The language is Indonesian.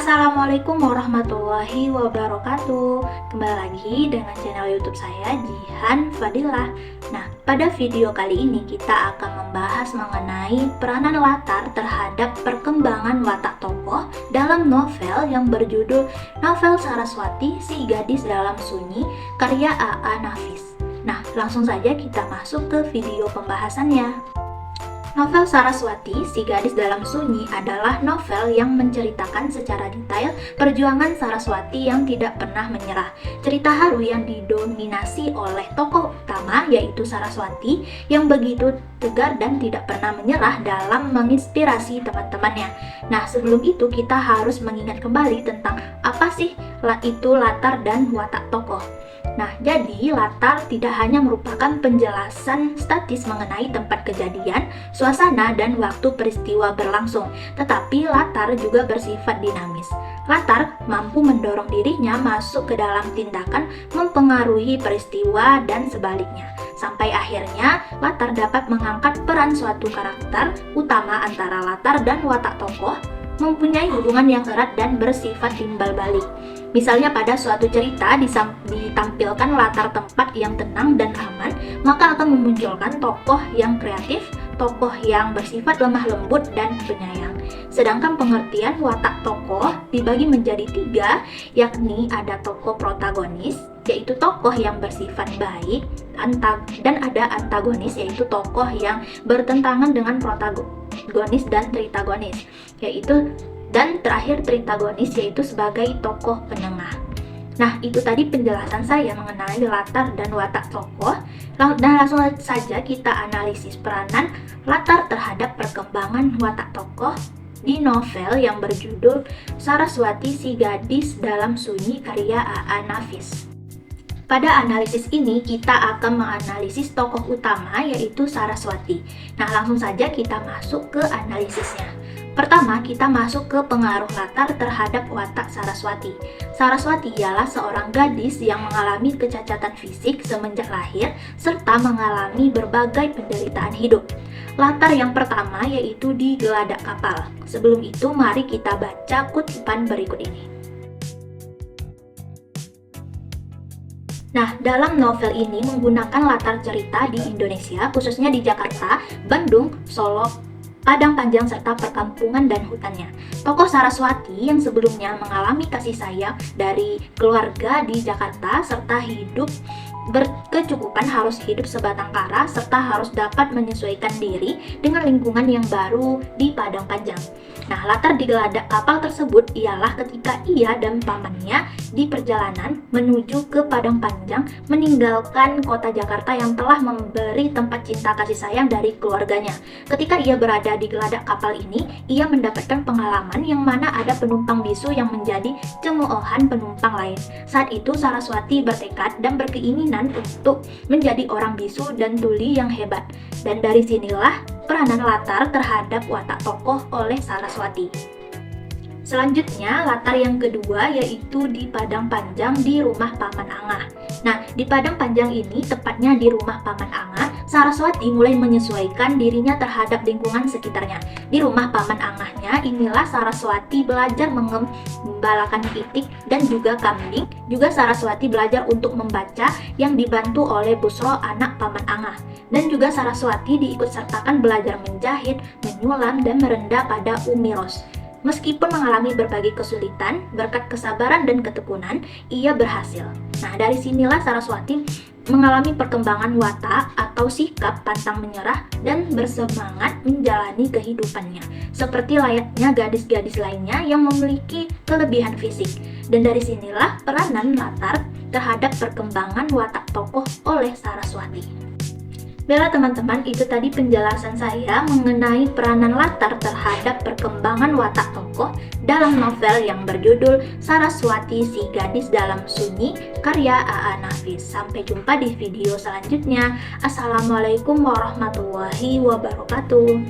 Assalamualaikum warahmatullahi wabarakatuh. Kembali lagi dengan channel YouTube saya, Jihan Fadilah. Nah, pada video kali ini kita akan membahas mengenai peranan latar terhadap perkembangan watak tokoh dalam novel yang berjudul Novel Saraswati Si Gadis Dalam Sunyi karya A.A. Nafis. Nah, langsung saja kita masuk ke video pembahasannya. Novel Saraswati, Si Gadis Dalam Sunyi adalah novel yang menceritakan secara detail perjuangan Saraswati yang tidak pernah menyerah. Cerita haru yang didominasi oleh tokoh utama yaitu Saraswati yang begitu tegar dan tidak pernah menyerah dalam menginspirasi teman-temannya. Nah, sebelum itu kita harus mengingat kembali tentang apa sih itu latar dan watak tokoh. Nah, jadi latar tidak hanya merupakan penjelasan statis mengenai tempat kejadian, suasana, dan waktu peristiwa berlangsung, tetapi latar juga bersifat dinamis. Latar mampu mendorong dirinya masuk ke dalam tindakan, mempengaruhi peristiwa, dan sebaliknya. Sampai akhirnya, latar dapat mengangkat peran suatu karakter utama antara latar dan watak tokoh, mempunyai hubungan yang erat dan bersifat timbal balik. Misalnya pada suatu cerita ditampilkan latar tempat yang tenang dan aman, maka akan memunculkan tokoh yang kreatif, tokoh yang bersifat lemah lembut dan penyayang. Sedangkan pengertian watak tokoh dibagi menjadi 3, yakni ada tokoh protagonis, yaitu tokoh yang bersifat baik, dan ada antagonis, yaitu tokoh yang bertentangan dengan protagonis dan tritagonis, dan terakhir tritagonis, yaitu sebagai tokoh penengah. Nah, itu tadi penjelasan saya mengenai latar dan watak tokoh. Dan langsung saja kita analisis peranan latar terhadap perkembangan watak tokoh di novel yang berjudul Saraswati Si Gadis Dalam Sunyi karya A.A. Nafis. Pada analisis ini kita akan menganalisis tokoh utama yaitu Saraswati. Nah, langsung saja kita masuk ke analisisnya. Pertama, kita masuk ke pengaruh latar terhadap watak Saraswati. Saraswati ialah seorang gadis yang mengalami kecacatan fisik semenjak lahir serta mengalami berbagai penderitaan hidup. Latar yang pertama yaitu di geladak kapal. Sebelum itu, mari kita baca kutipan berikut ini. Nah, dalam novel ini menggunakan latar cerita di Indonesia, khususnya di Jakarta, Bandung, Solo, Padang Panjang, serta perkampungan dan hutannya. Tokoh Saraswati yang sebelumnya mengalami kasih sayang dari keluarga di Jakarta serta hidup berkecukupan, harus hidup sebatang kara serta harus dapat menyesuaikan diri dengan lingkungan yang baru di Padang Panjang. Nah, latar di geladak kapal tersebut ialah ketika ia dan pamannya di perjalanan menuju ke Padang Panjang meninggalkan kota Jakarta yang telah memberi tempat cinta kasih sayang dari keluarganya. Ketika ia berada di geladak kapal ini, ia mendapatkan pengalaman yang mana ada penumpang bisu yang menjadi cemoohan penumpang lain. Saat itu Saraswati bertekad dan berkeinginan untuk menjadi orang bisu dan tuli yang hebat. Dan dari sinilah peranan latar terhadap watak tokoh oleh Saraswati. Selanjutnya, latar yang kedua yaitu di Padang Panjang di rumah Paman Angah. Nah, di Padang Panjang ini, tepatnya di rumah Paman Angah, Saraswati mulai menyesuaikan dirinya terhadap lingkungan sekitarnya. Di rumah Paman Angahnya, inilah Saraswati belajar mengembalakan itik dan juga kambing. Juga Saraswati belajar untuk membaca yang dibantu oleh Busro, anak Paman Angah. Dan juga Saraswati diikutsertakan belajar menjahit, menyulam, dan merendah pada Umi Ros. Meskipun mengalami berbagai kesulitan, berkat kesabaran dan ketekunan, ia berhasil. Nah, dari sinilah Saraswati mengalami perkembangan watak atau sikap pantang menyerah dan bersemangat menjalani kehidupannya, seperti layaknya gadis-gadis lainnya yang memiliki kelebihan fisik. Dan dari sinilah peranan latar terhadap perkembangan watak tokoh oleh Saraswati. Baiklah teman-teman, itu tadi penjelasan saya mengenai peranan latar terhadap perkembangan watak tokoh dalam novel yang berjudul Saraswati Si Gadis Dalam Sunyi karya A.A. Nafis. Sampai jumpa di video selanjutnya. Assalamualaikum warahmatullahi wabarakatuh.